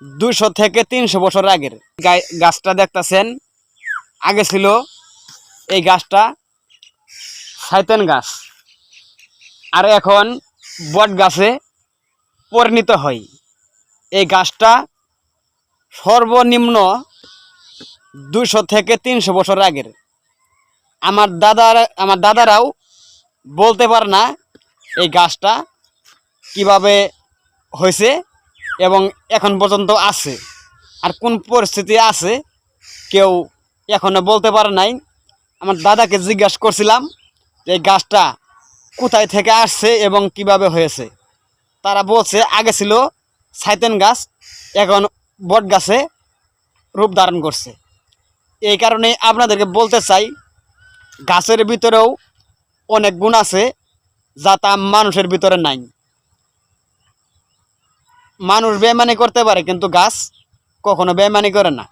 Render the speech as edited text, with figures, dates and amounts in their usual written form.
200 থেকে 300 বছর আগের গাছটা দেখতেছেন। আগে ছিল এই গাছটা শয়তান গাছ, আর এখন বট গাছে পরিণত হয়। এই গাছটা সর্বনিম্ন 200 থেকে 300 বছর আগের। আমার দাদারাও বলতে পারে না এই গাছটা কিভাবে হয়েছে এবং এখন পর্যন্ত আছে, আর কোন পরিস্থিতি আছে কেউ এখনো বলতে পারে নাই। আমার দাদাকে জিজ্ঞাসা করছিলাম যে এই গাছটা কোথায় থেকে আসছে এবং কিভাবে হয়েছে। তারা বলছে আগে ছিল শয়তান গাছ, এখন বট গাছে রূপ ধারণ করছে। এই কারণে আপনাদেরকে বলতে চাই, গাছের ভিতরেও অনেক গুণ আছে যা তা মানুষের ভিতরে নাই। মানুষ বেইমানি করতে পারে কিন্তু গাছ কখনো বেইমানি করে না।